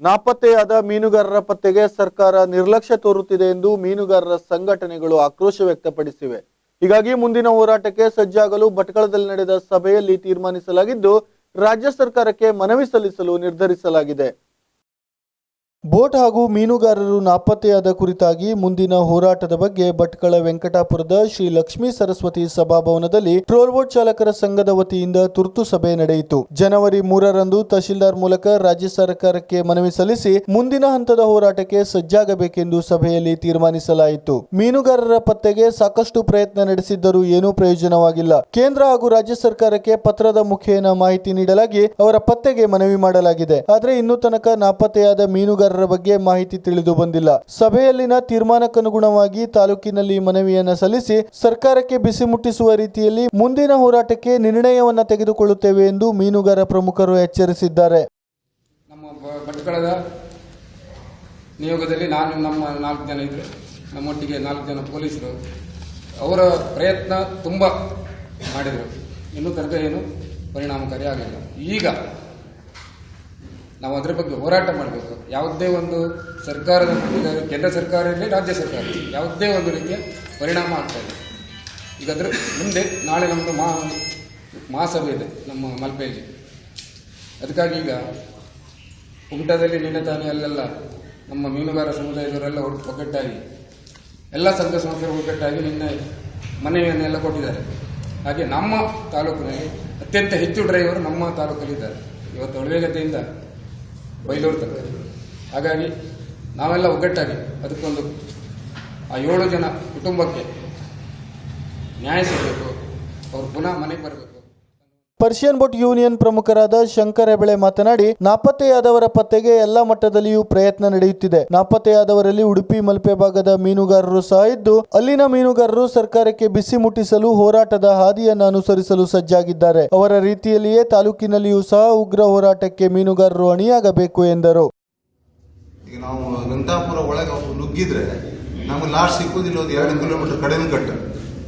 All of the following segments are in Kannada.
ನಾಪತ್ತೆಯಾದ ಮೀನುಗಾರರ ಪತ್ತೆಗೆ ಸರ್ಕಾರ ನಿರ್ಲಕ್ಷ್ಯ ತೋರುತ್ತಿದೆ ಎಂದು ಮೀನುಗಾರರ ಸಂಘಟನೆಗಳು ಆಕ್ರೋಶ ವ್ಯಕ್ತಪಡಿಸಿವೆ. ಹೀಗಾಗಿ ಮುಂದಿನ ಹೋರಾಟಕ್ಕೆ ಸಜ್ಜಾಗಲು ಭಟ್ಕಳದಲ್ಲಿ ನಡೆದ ಸಭೆಯಲ್ಲಿ ತೀರ್ಮಾನಿಸಲಾಗಿದ್ದು, ರಾಜ್ಯ ಸರ್ಕಾರಕ್ಕೆ ಮನವಿ ಸಲ್ಲಿಸಲು ನಿರ್ಧರಿಸಲಾಗಿದೆ. ಬೋಟ್ ಹಾಗೂ ಮೀನುಗಾರರು ನಾಪತ್ತೆಯಾದ ಕುರಿತಾಗಿ ಮುಂದಿನ ಹೋರಾಟದ ಬಗ್ಗೆ ಭಟ್ಕಳ ವೆಂಕಟಾಪುರದ ಶ್ರೀ ಲಕ್ಷ್ಮೀ ಸರಸ್ವತಿ ಸಭಾಭವನದಲ್ಲಿ ಟ್ರೋಲ್ ಬೋಟ್ ಚಾಲಕರ ಸಂಘದ ವತಿಯಿಂದ ತುರ್ತು ಸಭೆ ನಡೆಯಿತು. ಜನವರಿ 3ರಂದು ತಹಶೀಲ್ದಾರ್ ಮೂಲಕ ರಾಜ್ಯ ಸರ್ಕಾರಕ್ಕೆ ಮನವಿ ಸಲ್ಲಿಸಿ ಮುಂದಿನ ಹಂತದ ಹೋರಾಟಕ್ಕೆ ಸಜ್ಜಾಗಬೇಕೆಂದು ಸಭೆಯಲ್ಲಿ ತೀರ್ಮಾನಿಸಲಾಯಿತು. ಮೀನುಗಾರರ ಪತ್ತೆಗೆ ಸಾಕಷ್ಟು ಪ್ರಯತ್ನ ನಡೆಸಿದ್ದರೂ ಏನೂ ಪ್ರಯೋಜನವಾಗಿಲ್ಲ. ಕೇಂದ್ರ ಹಾಗೂ ರಾಜ್ಯ ಸರ್ಕಾರಕ್ಕೆ ಪತ್ರದ ಮುಖೇನ ಮಾಹಿತಿ ನೀಡಲಾಗಿ ಅವರ ಪತ್ತೆಗೆ ಮನವಿ ಮಾಡಲಾಗಿದೆ. ಆದರೆ ಇನ್ನೂ ತನಕ ನಾಪತ್ತೆಯಾದ ಮೀನುಗಾರರ ಬಗ್ಗೆ ಮಾಹಿತಿ ತಿಳಿದು ಬಂದಿಲ್ಲ. ಸಭೆಯಲ್ಲಿನ ತೀರ್ಮಾನಕ್ಕನುಗುಣವಾಗಿ ತಾಲೂಕಿನಲ್ಲಿ ಮನವಿಯನ್ನು ಸಲ್ಲಿಸಿ ಸರ್ಕಾರಕ್ಕೆ ಬಿಸಿ ಮುಟ್ಟಿಸುವ ರೀತಿಯಲ್ಲಿ ಮುಂದಿನ ಹೋರಾಟಕ್ಕೆ ನಿರ್ಣಯವನ್ನು ತೆಗೆದುಕೊಳ್ಳುತ್ತೇವೆ ಎಂದು ಮೀನುಗಾರ ಪ್ರಮುಖರು ಎಚ್ಚರಿಸಿದ್ದಾರೆ. ನಮ್ಮ ಭಟ್ಕಳದ ನಿಯೋಗದಲ್ಲಿ ನಮ್ಮ 4 ಜನ ಇದ್ರು, ನಮ್ಮೊಟ್ಟಿಗೆ 4 ಜನ ಪೊಲೀಸರು. ಅವರ ಪ್ರಯತ್ನ ತುಂಬ ಮಾಡಿದರು, ಇನ್ನೂ ತನಕ ಏನು ಪರಿಣಾಮಕಾರಿ ಆಗಲಿಲ್ಲ. ಈಗ ನಾವು ಅದರ ಬಗ್ಗೆ ಹೋರಾಟ ಮಾಡಬೇಕು. ಯಾವುದೇ ಒಂದು ಸರ್ಕಾರದ ಕೇಂದ್ರ ಸರ್ಕಾರ ಇರಲಿ, ರಾಜ್ಯ ಸರ್ಕಾರ ಯಾವುದೇ ಒಂದು ರೀತಿಯ ಪರಿಣಾಮ ಆಗ್ತಾ ಇದೆ. ಈಗ ಅದರ ಮುಂದೆ ನಾಳೆ ನಮ್ಮದು ಮಹಾಸಭೆ ಇದೆ ನಮ್ಮ ಮಲ್ಪೆಯಲ್ಲಿ. ಅದಕ್ಕಾಗಿ ಈಗ ಕುಮಟಾದಲ್ಲಿ ನಿನ್ನೆ ತಾನೇ ಅಲ್ಲೆಲ್ಲ ನಮ್ಮ ಮೀನುಗಾರ ಸಮುದಾಯದವರೆಲ್ಲ ಒಗ್ಗಟ್ಟಾಗಿ ಎಲ್ಲ ಸಂಘ ಸಂಸ್ಥೆಗಳು ಒಗ್ಗಟ್ಟಾಗಿ ನಿನ್ನೆ ಮನವಿಯನ್ನೆಲ್ಲ ಕೊಟ್ಟಿದ್ದಾರೆ. ಹಾಗೆ ನಮ್ಮ ತಾಲೂಕಿನಲ್ಲಿ ಅತ್ಯಂತ ಹೆಚ್ಚು ಡ್ರೈವರ್ ನಮ್ಮ ತಾಲೂಕಲ್ಲಿದ್ದಾರೆ. ಇವತ್ತು ಒಳವೇಗತೆಯಿಂದ ಬೈಲೂರು ತನಕ. ಹಾಗಾಗಿ ನಾವೆಲ್ಲ ಒಗ್ಗಟ್ಟಾಗಿ ಅದಕ್ಕೊಂದು ಆ 7 ಜನ ಕುಟುಂಬಕ್ಕೆ ನ್ಯಾಯ ಸಿಗಬೇಕು, ಅವರು ಪುನಃ ಮನೆಗೆ ಬರಬೇಕು. ಪರ್ಷಿಯನ್ ಬೋಟ್ ಯೂನಿಯನ್ ಪ್ರಮುಖರಾದ ಶಂಕರ್ ಹೆಬಳೆ ಮಾತನಾಡಿ, ನಾಪತ್ತೆಯಾದವರ ಪತ್ತೆಗೆ ಎಲ್ಲಾ ಮಟ್ಟದಲ್ಲಿಯೂ ಪ್ರಯತ್ನ ನಡೆಯುತ್ತಿದೆ. ನಾಪತ್ತೆಯಾದವರಲ್ಲಿ ಉಡುಪಿ ಮಲ್ಪೆ ಭಾಗದ ಮೀನುಗಾರರು ಸಹ ಇದ್ದು, ಅಲ್ಲಿನ ಮೀನುಗಾರರು ಸರ್ಕಾರಕ್ಕೆ ಬಿಸಿ ಮುಟ್ಟಿಸಲು ಹೋರಾಟದ ಹಾದಿಯನ್ನು ಅನುಸರಿಸಲು ಸಜ್ಜಾಗಿದ್ದಾರೆ. ಅವರ ರೀತಿಯಲ್ಲಿಯೇ ತಾಲೂಕಿನಲ್ಲಿಯೂ ಸಹ ಉಗ್ರ ಹೋರಾಟಕ್ಕೆ ಮೀನುಗಾರರು ಅಣಿಯಾಗಬೇಕು ಎಂದರು. ಈಗ ನಾವು ವೆಂಕಟಾಪುರ ಒಳಗೆ ನುಗ್ಗಿದ್ರೆ ನಮ್ಗೆ ಲಾಸ್ಟ್ ಸಿಕ್ಕುದಿಲ್ಲ 2 ಕಿಲೋಮೀಟರ್ ಕಡಿಮೆ ಕಟ್ಟ,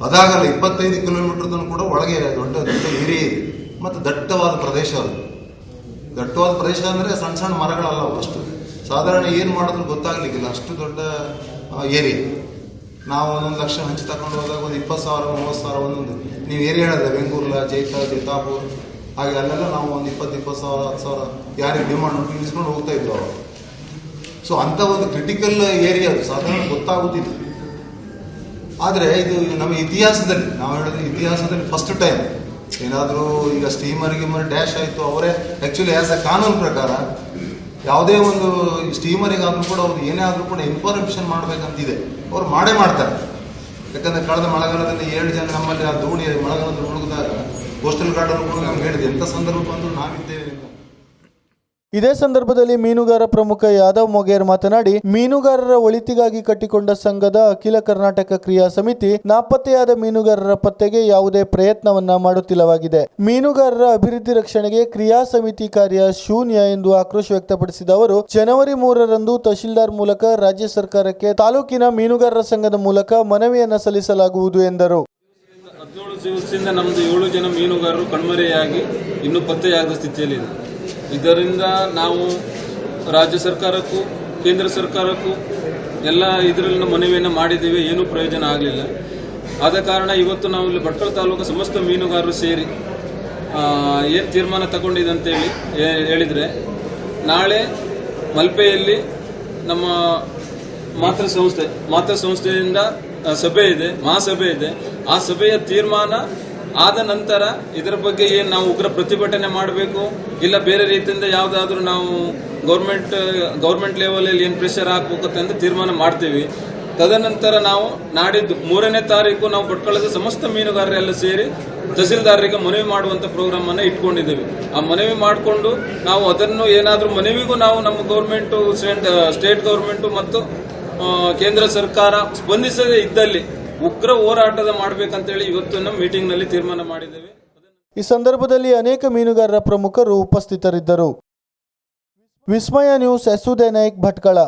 ಅದಾಗಲ್ಲ 25 ಕಿಲೋಮೀಟರ್ ಕೂಡ ಒಳಗೆ ದೊಡ್ಡ ದೊಡ್ಡ ಏರಿಯಾ ಇದೆ ಮತ್ತು ದಟ್ಟವಾದ ಪ್ರದೇಶ. ಅದು ದಟ್ಟವಾದ ಪ್ರದೇಶ ಅಂದರೆ ಸಣ್ಣ ಸಣ್ಣ ಮರಗಳಲ್ಲ, ಅಷ್ಟು ಸಾಧಾರಣ ಏನು ಮಾಡೋದು ಗೊತ್ತಾಗ್ಲಿಕ್ಕಿಲ್ಲ, ಅಷ್ಟು ದೊಡ್ಡ ಏರಿಯಾ. ನಾವು 1 ಲಕ್ಷ ಹಂಚಿ ತಗೊಂಡು ಹೋದಾಗ ಒಂದು 20,000 30,000 ಒಂದೊಂದು ನೀವು ಏರಿಯಾ ಹೇಳಿದ್ರೆ ಬೆಂಗಳೂರ್ಲ ಜೈತಾಪುರ್ ಹಾಗೆ ಅಲ್ಲೆಲ್ಲ ನಾವು ಒಂದು 20,000 10,000 ಯಾರಿಗೆ ಡಿಮಾಂಡ್ ಉಂಟು ಇಳಿಸ್ಕೊಂಡು ಹೋಗ್ತಾ ಇದ್ವು ಅವರು. ಸೊ ಅಂಥ ಒಂದು ಕ್ರಿಟಿಕಲ್ ಏರಿಯಾ ಅದು ಸಾಧಾರಣ ಗೊತ್ತಾಗುತ್ತಿತ್ತು. ಆದರೆ ಇದು ನಮ್ಮ ಇತಿಹಾಸದಲ್ಲಿ ನಾವು ಹೇಳಿದ್ರೆ ಇತಿಹಾಸದಲ್ಲಿ ಫಸ್ಟ್ ಟೈಮ್ ಏನಾದರೂ ಈಗ ಸ್ಟೀಮರ್ಗೆ ಡ್ಯಾಶ್ ಆಯಿತು, ಅವರೇ ಆ್ಯಕ್ಚುಲಿ ಆ್ಯಸ್ ಎ ಕಾನೂನು ಪ್ರಕಾರ ಯಾವುದೇ ಒಂದು ಸ್ಟೀಮರಿಗಾದರೂ ಕೂಡ ಅವ್ರು ಏನೇ ಆದರೂ ಕೂಡ ಇನ್ಫಾರ್ಮೇಷನ್ ಮಾಡಬೇಕಂತಿದೆ, ಅವ್ರು ಮಾಡೇ ಮಾಡ್ತಾರೆ. ಯಾಕಂದರೆ ಕಳೆದ ಮಳೆಗಾಲದಲ್ಲಿ 7 ಜನ ನಮ್ಮಲ್ಲಿ ಆ ದೋಣಿ ಮಳೆಗಾಲದಲ್ಲಿ ಮುಳುಗಿದಾಗ ಕೋಸ್ಟಲ್ ಗಾರ್ಡನ್ ಕೂಡ ನಮ್ಗೆ ಹೇಳಿದೆ ಎಂಥ ಸಂದರ್ಭ ಬಂದರೂ ನಾವಿದ್ದೇವೆ. ಇದೇ ಸಂದರ್ಭದಲ್ಲಿ ಮೀನುಗಾರ ಪ್ರಮುಖ ಯಾದವ್ ಮೊಗೇರ್ ಮಾತನಾಡಿ, ಮೀನುಗಾರರ ಒಳಿತಿಗಾಗಿ ಕಟ್ಟಿಕೊಂಡ ಸಂಘದ ಅಖಿಲ ಕರ್ನಾಟಕ ಕ್ರಿಯಾ ಸಮಿತಿ ನಾಪತ್ತೆಯಾದ ಮೀನುಗಾರರ ಪತ್ತೆಗೆ ಯಾವುದೇ ಪ್ರಯತ್ನವನ್ನ ಮಾಡುತ್ತಿಲ್ಲವಾಗಿದೆ. ಮೀನುಗಾರರ ಅಭಿವೃದ್ಧಿ ರಕ್ಷಣೆಗೆ ಕ್ರಿಯಾ ಸಮಿತಿ ಕಾರ್ಯ ಶೂನ್ಯ ಎಂದು ಆಕ್ರೋಶ ವ್ಯಕ್ತಪಡಿಸಿದ ಅವರು, ಜನವರಿ 3ರಂದು ತಹಶೀಲ್ದಾರ್ ಮೂಲಕ ರಾಜ್ಯ ಸರ್ಕಾರಕ್ಕೆ ತಾಲೂಕಿನ ಮೀನುಗಾರರ ಸಂಘದ ಮೂಲಕ ಮನವಿಯನ್ನು ಸಲ್ಲಿಸಲಾಗುವುದು ಎಂದರು. 17 ದಿವಸದಿಂದ ನಮ್ಮದು 7 ಜನ ಮೀನುಗಾರರು ಕಣ್ಮರೆಯಾಗಿ ಇನ್ನೂ ಪತ್ತೆಯಾಗದ ಸ್ಥಿತಿಯಲ್ಲಿದೆ. ಇದರಿಂದ ನಾವು ರಾಜ್ಯ ಸರ್ಕಾರಕ್ಕೂ ಕೇಂದ್ರ ಸರ್ಕಾರಕ್ಕೂ ಎಲ್ಲ ಇದರಲ್ಲಿ ಮನವಿಯನ್ನು ಮಾಡಿದ್ದೇವೆ, ಏನೂ ಪ್ರಯೋಜನ ಆಗಲಿಲ್ಲ. ಆದ ಕಾರಣ ಇವತ್ತು ನಾವು ಇಲ್ಲಿ ಭಟ್ಕಳ ತಾಲೂಕು ಸಮಸ್ತ ಮೀನುಗಾರರು ಸೇರಿ ಏನು ತೀರ್ಮಾನ ತಗೊಂಡಿದೆ ಅಂತೇಳಿ ಹೇಳಿದರೆ, ನಾಳೆ ಮಲ್ಪೆಯಲ್ಲಿ ನಮ್ಮ ಮಾತೃ ಸಂಸ್ಥೆಯಿಂದ ಸಭೆ ಇದೆ, ಮಹಾಸಭೆ ಇದೆ. ಆ ಸಭೆಯ ತೀರ್ಮಾನ ಆದ ನಂತರ ಇದರ ಬಗ್ಗೆ ಏನು ನಾವು ಉಗ್ರ ಪ್ರತಿಭಟನೆ ಮಾಡಬೇಕು, ಇಲ್ಲ ಬೇರೆ ರೀತಿಯಿಂದ ಯಾವುದಾದ್ರೂ ನಾವು ಗೌರ್ಮೆಂಟ್ ಲೆವೆಲಲ್ಲಿ ಏನು ಪ್ರೆಷರ್ ಹಾಕಬೇಕಂತ ತೀರ್ಮಾನ ಮಾಡ್ತೀವಿ. ತದನಂತರ ನಾವು ನಾಡಿದ್ದು 3ನೇ ತಾರೀಕು ನಾವು ಭಟ್ಕಳದ ಸಮಸ್ತ ಮೀನುಗಾರರೆಲ್ಲ ಸೇರಿ ತಹಸೀಲ್ದಾರರಿಗೆ ಮನವಿ ಮಾಡುವಂಥ ಪ್ರೋಗ್ರಾಮನ್ನು ಇಟ್ಕೊಂಡಿದ್ದೇವೆ. ಆ ಮನವಿ ಮಾಡಿಕೊಂಡು ನಾವು ಅದನ್ನು ಏನಾದರೂ ಮನವಿಗೂ ನಾವು ನಮ್ಮ ಗೌರ್ಮೆಂಟು ಸ್ಟೇಟ್ ಗೌರ್ಮೆಂಟು ಮತ್ತು ಕೇಂದ್ರ ಸರ್ಕಾರ ಸ್ಪಂದಿಸದೇ ಇದ್ದಲ್ಲಿ ಉಗ್ರ ಹೋರಾಟದ ಮಾಡಬೇಕಂತೇಳಿ ಇವತ್ತು ನಮ್ಮ ಮೀಟಿಂಗ್ನಲ್ಲಿ ತೀರ್ಮಾನ ಮಾಡಿದ್ದೇವೆ. ಈ ಸಂದರ್ಭದಲ್ಲಿ ಅನೇಕ ಮೀನುಗಾರರ ಪ್ರಮುಖರು ಉಪಸ್ಥಿತರಿದ್ದರು. ವಿಸ್ಮಯ ನ್ಯೂಸ್, ಎಸ್ ಉದಯ ನಾಯ್ಕ್, ಭಟ್ಕಳ.